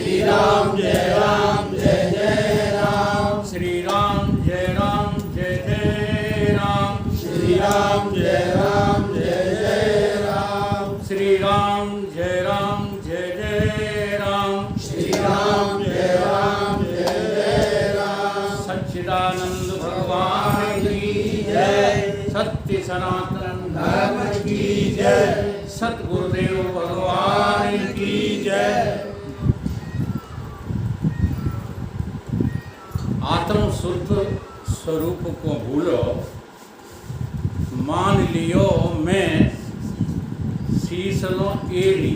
श्री राम जय जय राम। श्री राम जय जय राम। श्री राम जय जय राम। श्री राम जय जय राम। श्री राम जय जय राम। सच्चिदानंद भगवान की जय। सत्य सनातन धर्म की जय। सतगुरुदेव भगवान की जय। आत्म शुद्ध स्वरूप को भूलो, मान लियो मैं शीश लो एड़ी।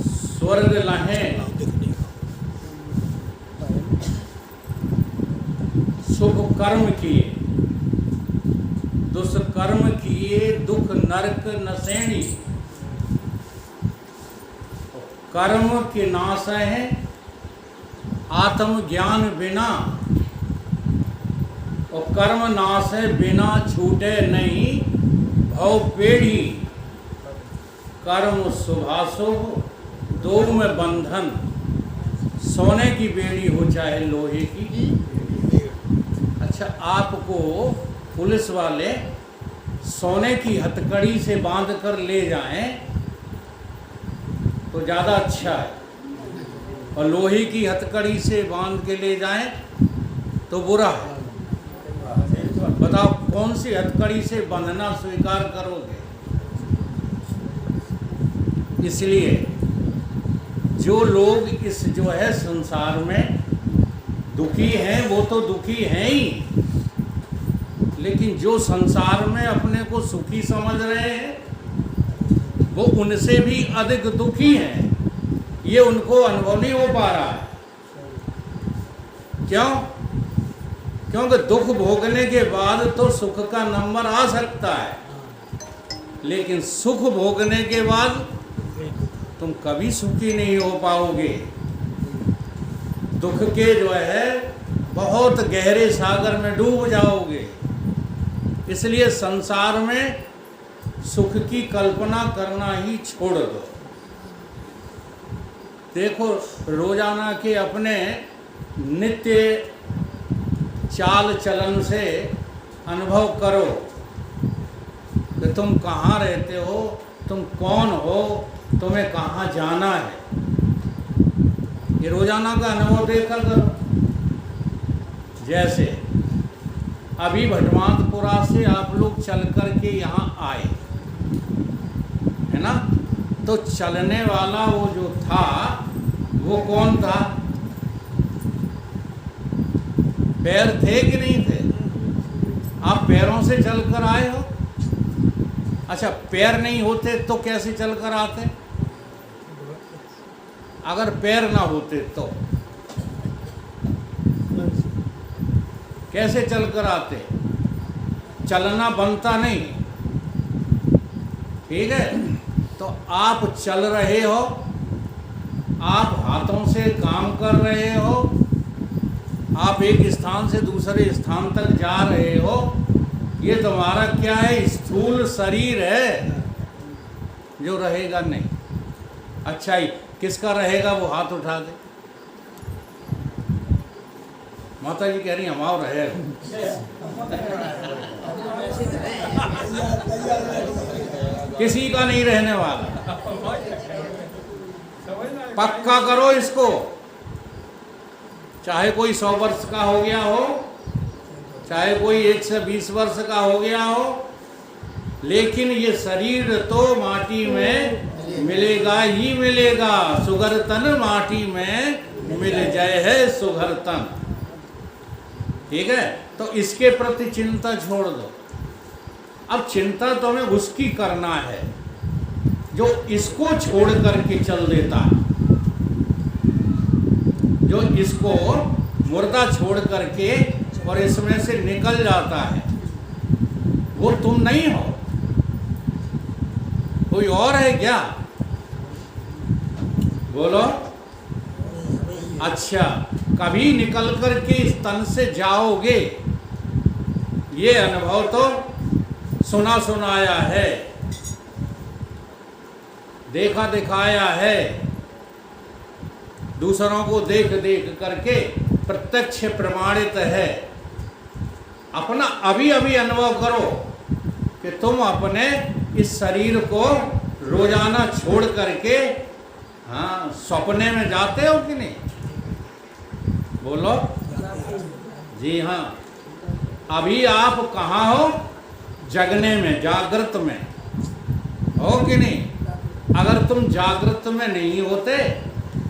स्वर्ग लहे शुभ कर्म किए, दुष्कर्म किए दुख नरक नसैनी। कर्म के नाश है आत्म ज्ञान बिना, और कर्म नाश है बिना छूटे नहीं भव पेड़ी। कर्म शुभाशुभ दो में बंधन, सोने की बेड़ी हो चाहे लोहे की। अच्छा, आपको पुलिस वाले सोने की हथकड़ी से बांध कर ले जाएं तो ज़्यादा अच्छा है, और लोहे की हथकड़ी से बांध के ले जाएं तो बुरा है। बताओ कौन सी हथकड़ी से बंधना स्वीकार करोगे? इसलिए जो लोग इस जो है संसार में दुखी हैं वो तो दुखी हैं ही, लेकिन जो संसार में अपने को सुखी समझ रहे हैं वो उनसे भी अधिक दुखी हैं। ये उनको अनुभव नहीं हो पा रहा है। क्यों? क्योंकि दुख भोगने के बाद तो सुख का नंबर आ सकता है, लेकिन सुख भोगने के बाद तुम कभी सुखी नहीं हो पाओगे। दुख के जो है बहुत गहरे सागर में डूब जाओगे। इसलिए संसार में सुख की कल्पना करना ही छोड़ दो। देखो, रोजाना के अपने नित्य चाल चलन से अनुभव करो कि तुम कहाँ रहते हो, तुम कौन हो, तुम्हें कहाँ जाना है। ये रोजाना का अनुभव देखा करो। जैसे अभी भटमांतपुरा से आप लोग चल कर के यहाँ आए, है ना? तो चलने वाला वो जो था वो कौन था? पैर थे कि नहीं थे? आप पैरों से चलकर आए हो। अच्छा, पैर नहीं होते तो कैसे चलकर आते? अगर पैर ना होते तो कैसे चलकर आते? चलना बनता नहीं, ठीक है? तो आप चल रहे हो, आप हाथों से काम कर रहे हो, आप एक स्थान से दूसरे स्थान तक जा रहे हो। ये तुम्हारा क्या है? स्थूल शरीर है जो रहेगा नहीं। अच्छा ही किसका रहेगा? वो हाथ उठा दे। माता जी कह रही हमारा रहेगा। किसी का नहीं रहने वाला। पक्का करो इसको। चाहे कोई 100 वर्ष का हो गया हो, चाहे कोई 120 वर्ष का हो गया हो, लेकिन ये शरीर तो माटी में मिलेगा ही मिलेगा। सुगर तन माटी में मिल जाए है सुगर तन। ठीक है? तो इसके प्रति चिंता छोड़ दो। अब चिंता तुम्हें उसकी करना है जो इसको छोड़ करके चल देता है, जो इसको मुर्दा छोड़ करके और इसमें से निकल जाता है। वो तुम नहीं हो, कोई और है क्या? बोलो। अच्छा, कभी निकल कर के इस तन से जाओगे, ये अनुभव तो सुना सुनाया है। देखा दिखाया है, दूसरों को देख देख करके प्रत्यक्ष प्रमाणित है। अपना अभी अभी अनुभव करो कि तुम अपने इस शरीर को रोजाना छोड़ करके हाँ सपने में जाते हो कि नहीं? बोलो जी हाँ। अभी आप कहाँ हो? जगने में, जागृत में हो कि नहीं? अगर तुम जागृत में नहीं होते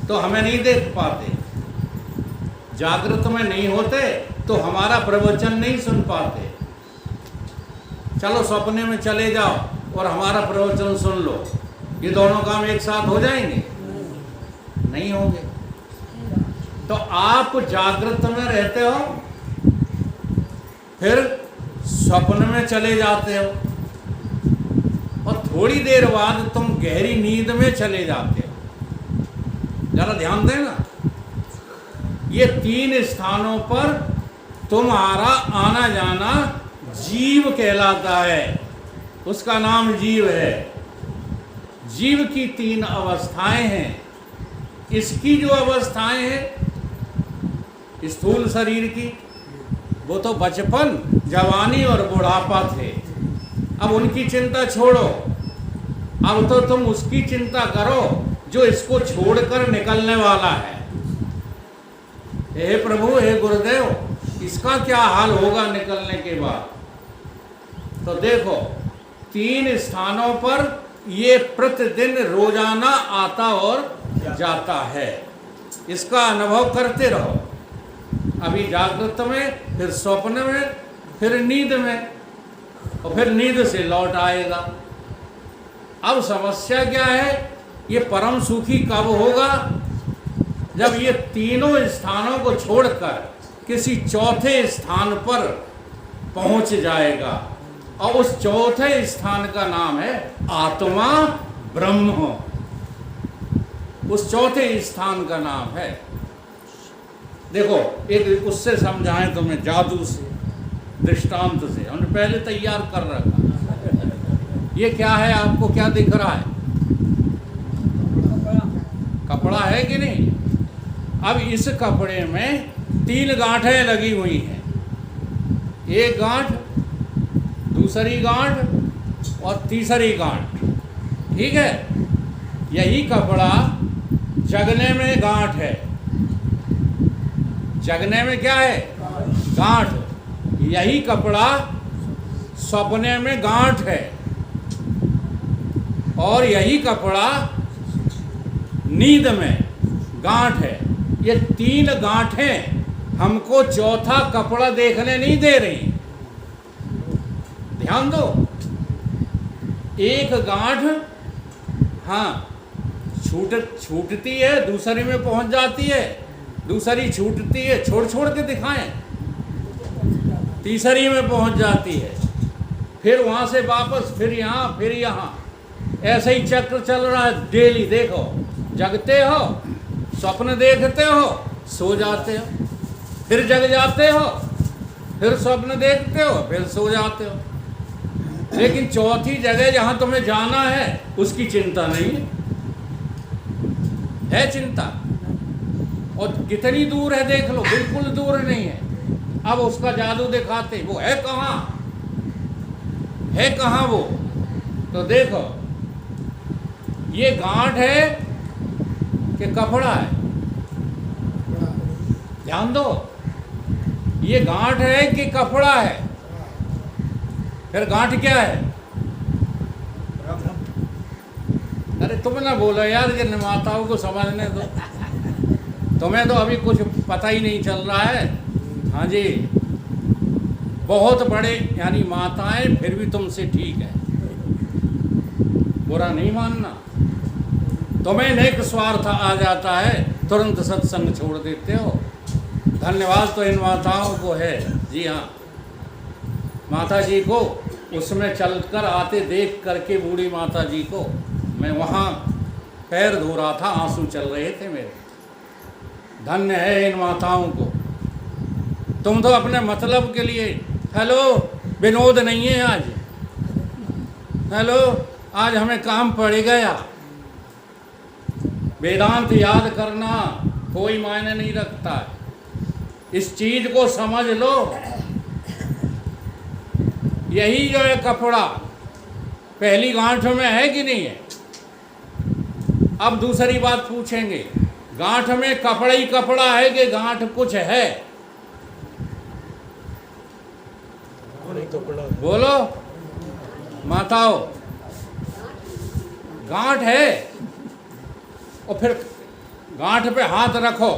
तो हमें नहीं देख पाते, जागृत में नहीं होते तो हमारा प्रवचन नहीं सुन पाते। चलो सपने में चले जाओ और हमारा प्रवचन सुन लो, ये दोनों काम एक साथ हो जाएंगे? नहीं होंगे। तो आप जागृत में रहते हो, फिर स्वप्न में चले जाते हो, और थोड़ी देर बाद तुम गहरी नींद में चले जाते हो। जरा ध्यान देना, ये 3 स्थानों पर तुम्हारा आना जाना जीव कहलाता है, उसका नाम जीव है। जीव की 3 अवस्थाएं हैं। इसकी जो अवस्थाएं हैं स्थूल शरीर की, वो तो बचपन, जवानी और बुढ़ापा थे। अब उनकी चिंता छोड़ो, अब तो तुम उसकी चिंता करो जो इसको छोड़कर निकलने वाला है। हे प्रभु, हे गुरुदेव, इसका क्या हाल होगा निकलने के बाद? तो देखो 3 स्थानों पर ये प्रतिदिन रोजाना आता और जाता है। इसका अनुभव करते रहो, अभी जागृत में, फिर स्वप्न में, फिर नींद में, और फिर नींद से लौट आएगा। अब समस्या क्या है? ये परम सुखी कब होगा? जब ये 3 स्थानों को छोड़कर किसी चौथे स्थान पर पहुंच जाएगा, और उस चौथे स्थान का नाम है आत्मा ब्रह्म। उस चौथे स्थान का नाम है, देखो एक उससे समझाएं तुम्हें, जादू से, दृष्टांत से। हमने पहले तैयार कर रखा। ये क्या है? आपको क्या दिख रहा है? कपड़ा है कि नहीं? अब इस कपड़े में 3 गांठें लगी हुई हैं, एक गांठ, दूसरी गांठ और तीसरी गांठ। ठीक है? यही कपड़ा जगने में गांठ है। जगने में क्या है? गांठ। यही कपड़ा सपने में गांठ है, और यही कपड़ा नींद में गांठ है। ये 3 गांठें हमको चौथा कपड़ा देखने नहीं दे रही। ध्यान दो, एक गांठ हाँ छूटती है, दूसरी में पहुंच जाती है, दूसरी छूटती है, छोड़ छोड़ के दिखाएं, तीसरी में पहुंच जाती है, फिर वहां से वापस, फिर यहाँ, फिर यहाँ, ऐसे ही चक्र चल रहा है डेली। देखो, जगते हो, स्वप्न देखते हो, सो जाते हो, फिर जग जाते हो, फिर स्वप्न देखते हो, फिर सो जाते हो। लेकिन चौथी जगह जहां तुम्हें जाना है उसकी चिंता नहीं है चिंता। और कितनी दूर है देख लो, बिल्कुल दूर नहीं है। अब उसका जादू दिखाते, वो है कहाँ, है कहाँ वो? तो देखो, ये गांठ है कि कपड़ा है? ध्यान दो, ये गांठ है कि कपड़ा है? फिर गांठ क्या है? अरे तुम ना बोलो यार, जिन माताओं को समझने दो, तुम्हें तो अभी कुछ पता ही नहीं चल रहा है। हाँ जी, बहुत बड़े यानी माताएं फिर भी तुमसे ठीक है, बुरा नहीं मानना। तुम्हें नेक स्वार्थ आ जाता है, तुरंत सत्संग छोड़ देते हो। धन्यवाद तो इन माताओं को है। जी हाँ, माता जी को उसमें चलकर आते देख करके, बूढ़ी माता जी को मैं वहाँ पैर धो रहा था, आंसू चल रहे थे मेरे। धन्य है इन माताओं को। तुम तो अपने मतलब के लिए, हेलो विनोद नहीं है आज, हेलो आज हमें काम पड़ गया, वेदांत याद करना कोई मायने नहीं रखता है। इस चीज को समझ लो। यही जो है कपड़ा पहली गांठ में है कि नहीं है। अब दूसरी बात पूछेंगे, गांठ में कपड़ा ही कपड़ा है कि गांठ कुछ है? बोलो माताओ, गांठ है। और फिर गांठ पे हाथ रखो,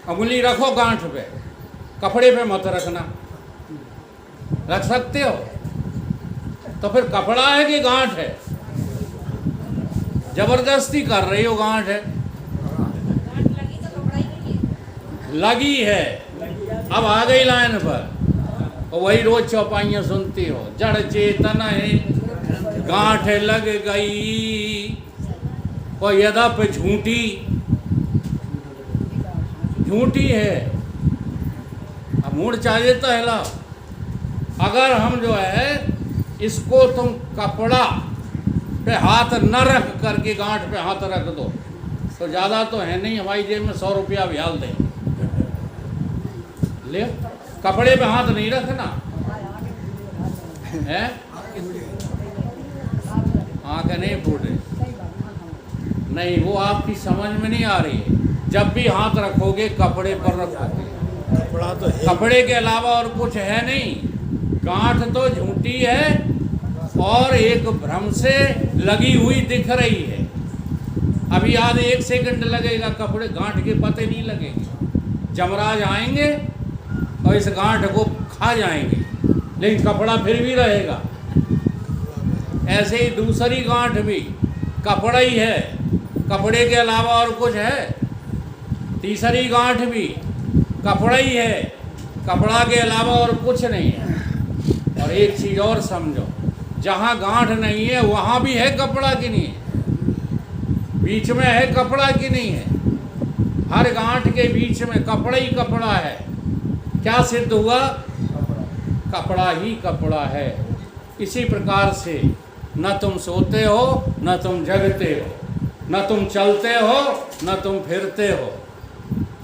अंगुली रखो गांठ पे, कपड़े पे मत रखना। रख सकते हो? तो फिर कपड़ा है कि गांठ है? जबरदस्ती कर रही हो, गांठ है। लगी है। अब आ गई लाइन पर, और वही रोज चौपाइयाँ सुनती हो, जड़ चेतन है गांठ लग गई, और यद्यप झूठी झूठी है। अब मूड चाहिए तो हिला। अगर हम जो है इसको तुम कपड़ा पे हाथ न रख करके गांठ पे हाथ रख दो तो ज़्यादा तो है नहीं, हमारी जेब में 100 रुपया भी हाल दें। ले, कपड़े पे हाथ नहीं रखना है। आंखें नहीं फूटे, नहीं, वो आपकी समझ में नहीं आ रही है। जब भी हाथ रखोगे कपड़े पर रखोगे, कपड़ा तो है। कपड़े के अलावा और कुछ है नहीं। गांठ तो झूठी है और एक भ्रम से लगी हुई दिख रही है। अभी आधे 1 सेकंड लगेगा, कपड़े गांठ के पते नहीं लगेंगे। जमराज आएंगे और इस गांठ को खा जाएंगे, लेकिन कपड़ा फिर भी रहेगा। ऐसे ही दूसरी गांठ भी कपड़ा ही है, कपड़े के अलावा और कुछ है। तीसरी गांठ भी कपड़ा ही है, कपड़ा के अलावा और कुछ नहीं है। और एक चीज़ और समझो, जहाँ गांठ नहीं है वहाँ भी है कपड़ा कि नहीं है? बीच में है कपड़ा कि नहीं है? हर गांठ के बीच में कपड़ा ही कपड़ा है। क्या सिद्ध हुआ? कपड़ा ही कपड़ा है। इसी प्रकार से न तुम सोते हो, न तुम जगते हो, न तुम चलते हो, न तुम फिरते हो,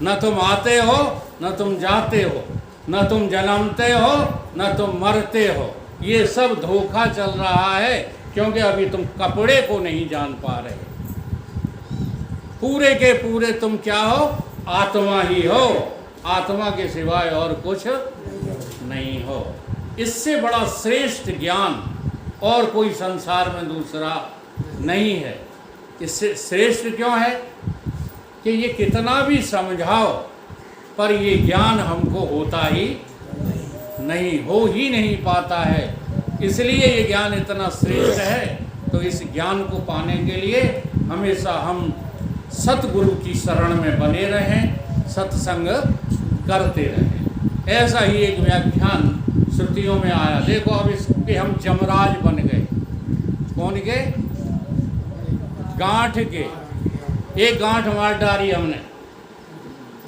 न तुम आते हो, न तुम जाते हो, न तुम जन्मते हो, न तुम मरते हो। ये सब धोखा चल रहा है, क्योंकि अभी तुम कपड़े को नहीं जान पा रहे। पूरे के पूरे तुम क्या हो? आत्मा ही हो। आत्मा के सिवाय और कुछ नहीं हो। इससे बड़ा श्रेष्ठ ज्ञान और कोई संसार में दूसरा नहीं है। इससे श्रेष्ठ क्यों है कि ये कितना भी समझाओ पर ये ज्ञान हमको होता ही नहीं, हो ही नहीं पाता है। इसलिए ये ज्ञान इतना श्रेष्ठ है। तो इस ज्ञान को पाने के लिए हमेशा हम सतगुरु की शरण में बने रहें, सत्संग करते रहें। ऐसा ही एक व्याख्यान श्रुतियों में आया। देखो, अब इसके हम जमराज बन गए। कौन के? गांठ के। एक गांठ मार डाली हमने,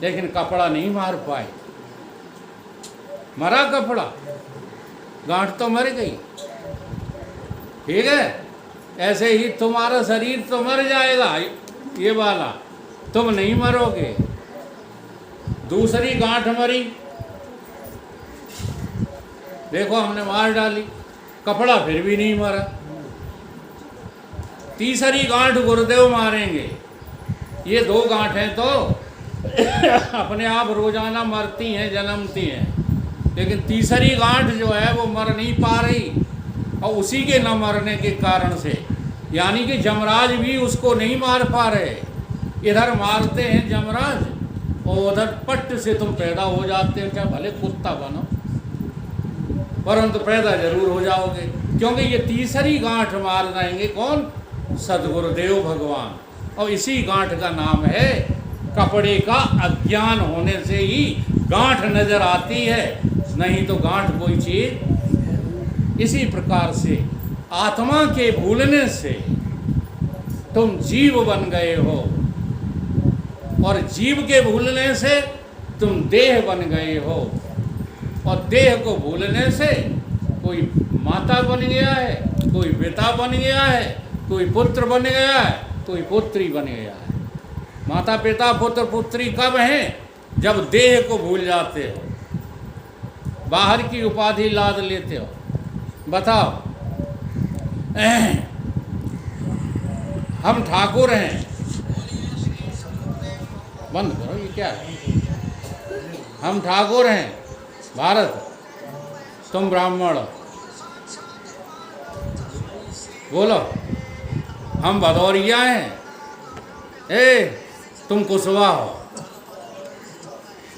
लेकिन कपड़ा नहीं मार पाए। मरा कपड़ा, गांठ तो मर गई। ठीक है, ऐसे ही तुम्हारा शरीर तो मर जाएगा, ये वाला तुम नहीं मरोगे। दूसरी गांठ मरी, देखो हमने मार डाली, कपड़ा फिर भी नहीं मरा। तीसरी गांठ गुरुदेव मारेंगे। ये 2 गांठें तो अपने आप रोजाना मरती हैं, जन्मती हैं, लेकिन तीसरी गांठ जो है वो मर नहीं पा रही। और उसी के न मरने के कारण से, यानी कि जमराज भी उसको नहीं मार पा रहे। इधर मारते हैं जमराज और उधर पट्ट से तुम पैदा हो जाते हो, चाहे भले कुत्ता बनो, परंतु पैदा जरूर हो जाओगे। क्योंकि ये तीसरी गांठ मार देंगे कौन? सद्गुरुदेव भगवान। और इसी गांठ का नाम है, कपड़े का अज्ञान होने से ही गांठ नजर आती है, नहीं तो गांठ कोई चीज। इसी प्रकार से आत्मा के भूलने से तुम जीव बन गए हो, और जीव के भूलने से तुम देह बन गए हो, और देह को भूलने से कोई माता बन गया है, कोई पिता बन गया है, कोई पुत्र बन गया है, तो ये पुत्री बन गया है। माता पिता पुत्र पुत्री कब हैं? जब देह को भूल जाते हो, बाहर की उपाधि लाद लेते हो। बताओ, हम ठाकुर हैं, बंद करो, ये क्या है? हम ठाकुर हैं भारत, तुम ब्राह्मण, बोलो। हम भदौरिया हैं, तुम कुशवा हो।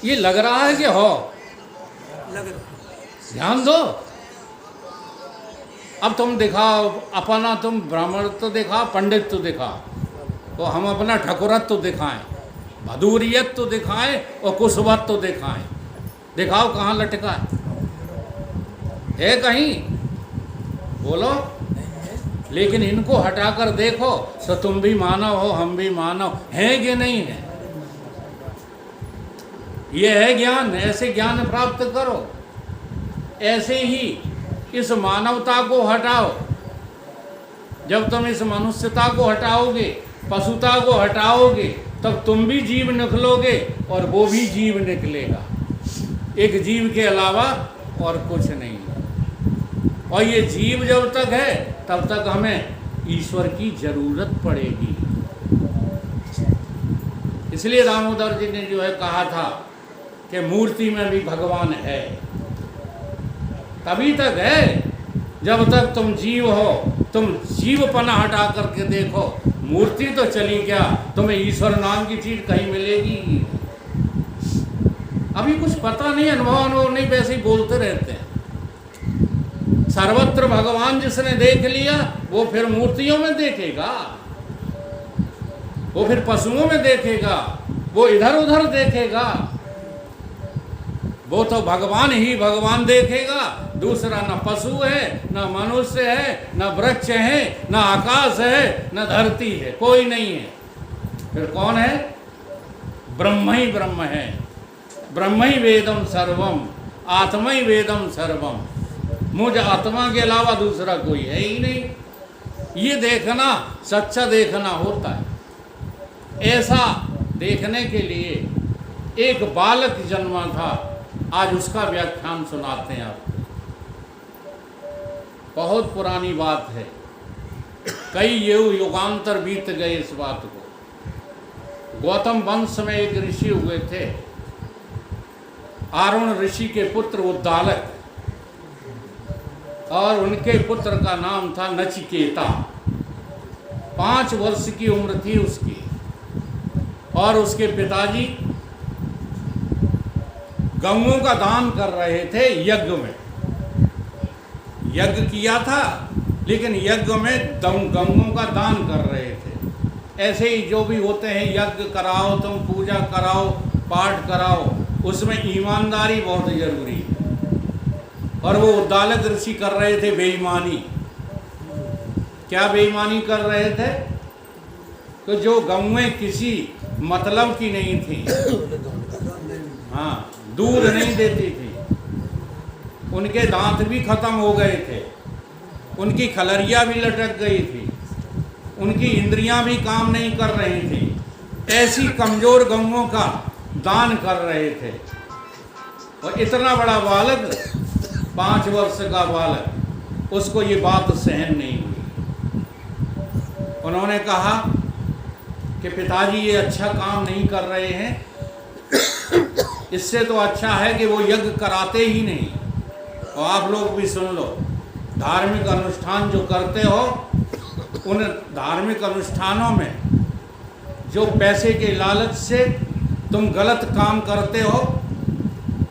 ये लग रहा है कि हो? ध्यान दो। अब तुम दिखाओ अपना, तुम ब्राह्मण तो दिखाओ, पंडित तो दिखाओ, तो हम अपना ठाकुरत तो दिखाएं, भदूरियत तो दिखाएं और कुशवत तो दिखाएं। दिखाओ कहाँ लटका है कहीं? बोलो। लेकिन इनको हटाकर देखो तो तुम भी मानव हो, हम भी मानव हैं कि नहीं है? ये है ज्ञान। ऐसे ज्ञान प्राप्त करो। ऐसे ही इस मानवता को हटाओ। जब तुम इस मनुष्यता को हटाओगे, पशुता को हटाओगे, तब तुम भी जीव निकलोगे और वो भी जीव निकलेगा। एक जीव के अलावा और कुछ नहीं। और ये जीव जब तक है तब तक हमें ईश्वर की जरूरत पड़ेगी। इसलिए दामोदर जी ने जो है कहा था कि मूर्ति में भी भगवान है। तभी तक है जब तक तुम जीव हो। तुम जीवपना हटा करके देखो, मूर्ति तो चली क्या, तुम्हें ईश्वर नाम की चीज कहीं मिलेगी? अभी कुछ पता नहीं, अनुभव नहीं, वैसे ही बोलते रहते हैं। सर्वत्र भगवान जिसने देख लिया वो फिर मूर्तियों में देखेगा, वो फिर पशुओं में देखेगा, वो इधर उधर देखेगा। वो तो भगवान ही भगवान देखेगा। दूसरा न पशु है, न मनुष्य है, न वृक्ष है, न आकाश है, न धरती है, कोई नहीं है। फिर कौन है? ब्रह्म ही ब्रह्म है। ब्रह्म ही वेदम सर्वम, आत्मा ही वेदम सर्वम। मुझ आत्मा के अलावा दूसरा कोई है ही नहीं। ये देखना सच्चा देखना होता है। ऐसा देखने के लिए एक बालक जन्मा था। आज उसका व्याख्यान सुनाते हैं आपको। बहुत पुरानी बात है, कई युगांतर बीत गए इस बात को। गौतम वंश में एक ऋषि हुए थे, आरुण ऋषि के पुत्र उद्दालक, और उनके पुत्र का नाम था नचिकेता। 5 वर्ष की उम्र थी उसकी। और उसके पिताजी गौओं का दान कर रहे थे यज्ञ में। यज्ञ किया था, लेकिन यज्ञ में गौओं का दान कर रहे थे। ऐसे ही जो भी होते हैं, यज्ञ कराओ, तुम पूजा कराओ, पाठ कराओ, उसमें ईमानदारी बहुत जरूरी है। और वो उद्दालक ऋषि कर रहे थे बेईमानी। क्या बेईमानी कर रहे थे? तो जो गौएं किसी मतलब की नहीं थी, हाँ, दूध नहीं देती थी, उनके दांत भी खत्म हो गए थे, उनकी खलरियाँ भी लटक गई थी, उनकी इंद्रियां भी काम नहीं कर रही थी, ऐसी कमजोर गौओं का दान कर रहे थे। और इतना बड़ा बालक, 5 वर्ष का बालक, उसको ये बात सहन नहीं हुई। उन्होंने कहा कि पिताजी ये अच्छा काम नहीं कर रहे हैं, इससे तो अच्छा है कि वो यज्ञ कराते ही नहीं। और आप लोग भी सुन लो, धार्मिक अनुष्ठान जो करते हो, उन धार्मिक अनुष्ठानों में जो पैसे के लालच से तुम गलत काम करते हो,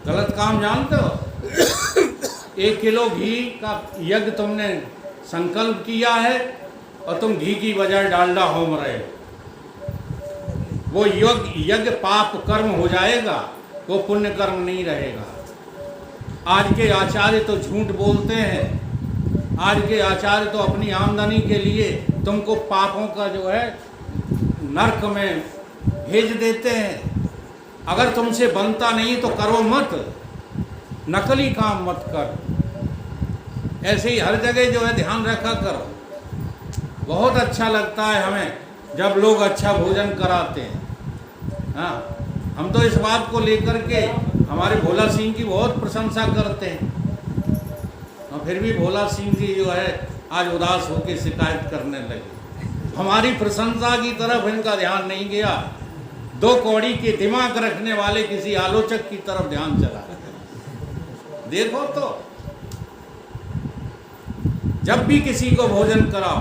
गलत काम जानते हो? 1 किलो घी का यज्ञ तुमने संकल्प किया है और तुम घी की बजाय डालडा होम रहे हो। वो यज्ञ पाप कर्म हो जाएगा, वो पुण्य कर्म नहीं रहेगा। आज के आचार्य तो झूठ बोलते हैं। आज के आचार्य तो अपनी आमदनी के लिए तुमको पापों का जो है नरक में भेज देते हैं। अगर तुमसे बनता नहीं तो करो मत, नकली काम मत कर। ऐसे ही हर जगह जो है ध्यान रखा करो। बहुत अच्छा लगता है हमें जब लोग अच्छा भोजन कराते हैं। हाँ, हम तो इस बात को लेकर के हमारे भोला सिंह की बहुत प्रशंसा करते हैं, और फिर भी भोला सिंह जी जो है आज उदास होकर शिकायत करने लगे। हमारी प्रशंसा की तरफ इनका ध्यान नहीं गया, दो कौड़ी के दिमाग रखने वाले किसी आलोचक की तरफ ध्यान चला। देखो तो जब भी किसी को भोजन कराओ,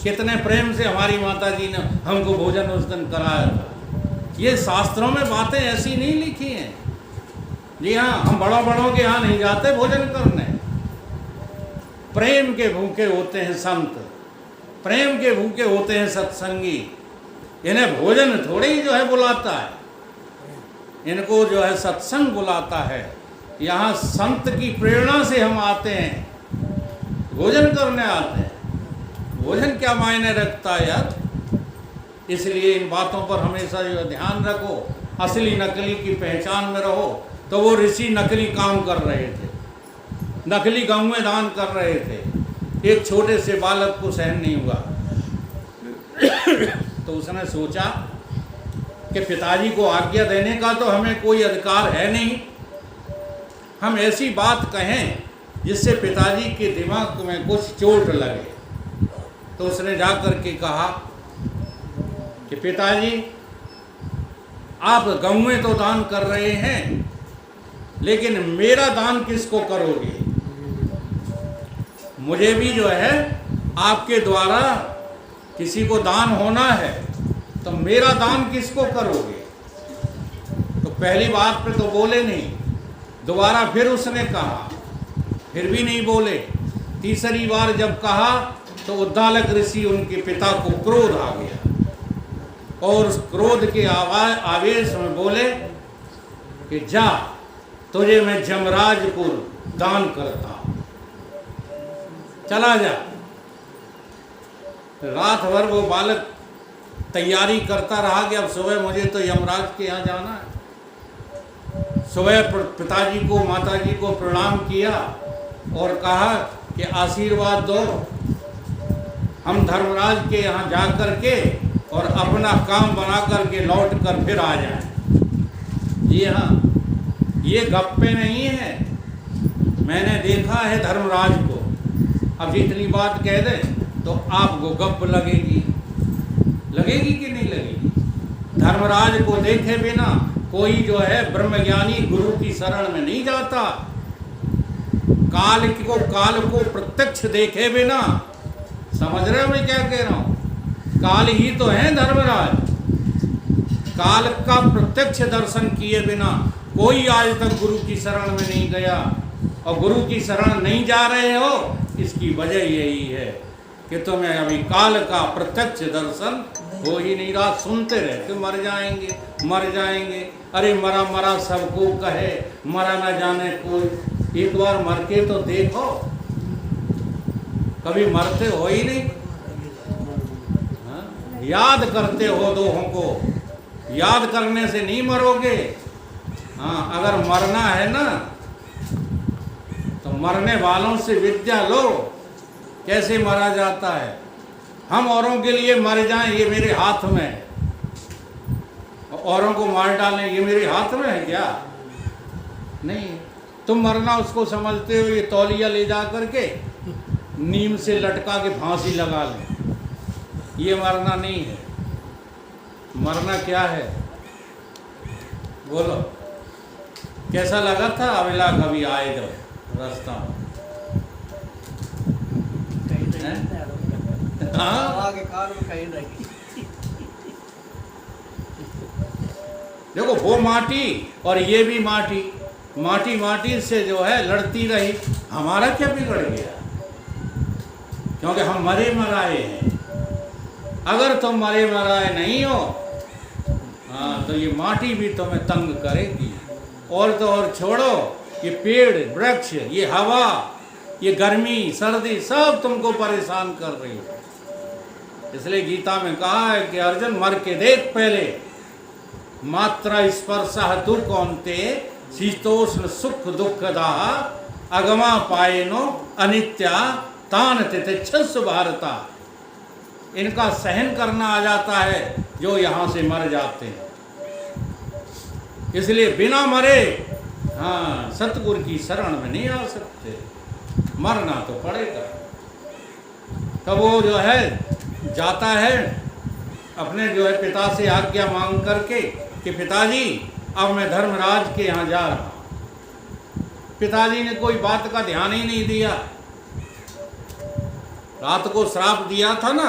कितने प्रेम से हमारी माता जी ने हमको भोजन उस दिन कराया था। ये शास्त्रों में बातें ऐसी नहीं लिखी हैं। जी हाँ, हम बड़ों के यहाँ नहीं जाते भोजन करने। प्रेम के भूखे होते हैं संत, प्रेम के भूखे होते हैं सत्संगी। इन्हें भोजन थोड़े ही जो है बुलाता है, इनको जो है सत्संग बुलाता है। यहाँ संत की प्रेरणा से हम आते हैं, भोजन करने आते हैं। भोजन क्या मायने रखता है यार। इसलिए इन बातों पर हमेशा जो ध्यान रखो, असली नकली की पहचान में रहो। तो वो ऋषि नकली काम कर रहे थे, नकली गाँव में दान कर रहे थे। एक छोटे से बालक को सहन नहीं हुआ, तो उसने सोचा कि पिताजी को आज्ञा देने का तो हमें कोई अधिकार है नहीं, हम ऐसी बात कहें जिससे पिताजी के दिमाग में कुछ चोट लगे। तो उसने जा कर के कहा कि पिताजी, आप गाँव में तो दान कर रहे हैं, लेकिन मेरा दान किसको करोगे? मुझे भी जो है आपके द्वारा किसी को दान होना है, तो मेरा दान किसको करोगे? तो पहली बात पे तो बोले नहीं, दोबारा फिर उसने कहा, फिर भी नहीं बोले। तीसरी बार जब कहा तो उद्दालक ऋषि उनके पिता को क्रोध आ गया, और उस क्रोध के आवेश में बोले कि जा, तुझे मैं जमराजपुर दान करता हूं, चला जा। रात भर वो बालक तैयारी करता रहा कि अब सुबह मुझे तो यमराज के यहाँ जाना है। सुबह पिताजी को माताजी को प्रणाम किया और कहा कि आशीर्वाद दो, हम धर्मराज के यहाँ जा कर के और अपना काम बना करके लौट कर फिर आ जाएं। जी हाँ, ये गप्पे नहीं है, मैंने देखा है धर्मराज को। अब जितनी बात कह दें तो आपको गप लगेगी, लगेगी कि नहीं लगेगी? धर्मराज को देखे बिना कोई जो है ब्रह्मज्ञानी गुरु की शरण में नहीं जाता। काल को प्रत्यक्ष देखे बिना, समझ रहे हो मैं क्या कह रहा हूं? काल ही तो है धर्मराज। काल का प्रत्यक्ष दर्शन किए बिना कोई आज तक गुरु की शरण में नहीं गया। और गुरु की शरण नहीं जा रहे हो, इसकी वजह यही है कि तुम्हें अभी काल का प्रत्यक्ष दर्शन हो ही नहीं रहा। सुनते रहते मर जाएंगे मर जाएंगे। अरे मरा मरा सबको कहे, मरा न जाने कोई। एक बार मर के तो देखो, कभी मरते हो ही नहीं। हाँ? याद करते हो दोहों को, याद करने से नहीं मरोगे। हाँ, अगर मरना है ना तो मरने वालों से विद्या लो, कैसे मरा जाता है। हम औरों के लिए मर जाएं ये मेरे हाथ में है, औरों को मार डालें ये मेरे हाथ में है क्या? नहीं। तुम मरना उसको समझते हो, ये तौलिया ले जा करके नीम से लटका के फांसी लगा लें, ये मरना नहीं है। मरना क्या है बोलो? कैसा लगा था अविला कभी आए जब रास्ता में? हाँ? देखो वो माटी और ये भी माटी, माटी माटी से जो है लड़ती रही। हमारा क्या बिगड़ गया? क्योंकि हम मरे मराए हैं। अगर तुम मरे मराए नहीं हो, हाँ, तो ये माटी भी तुम्हें तंग करेगी। और तो और छोड़ो, ये पेड़ वृक्ष, ये हवा, ये गर्मी सर्दी सब तुमको परेशान कर रही है। इसलिए गीता में कहा है कि अर्जुन मर के देख पहले, मात्रा स्पर्श तु कौन्ते शीतोष्ण सुख दुखदाह अगमा पायनो अनित्या तान तितिक्षस्व भारता। इनका सहन करना आ जाता है, जो यहाँ से मर जाते हैं। इसलिए बिना मरे हाँ सतगुरु की शरण में नहीं आ सकते, मरना तो पड़ेगा। तब वो जो है जाता है अपने जो है पिता से आज्ञा मांग करके कि पिताजी अब मैं धर्मराज के यहाँ जा रहा हूँ। पिताजी ने कोई बात का ध्यान ही नहीं दिया। रात को श्राप दिया था ना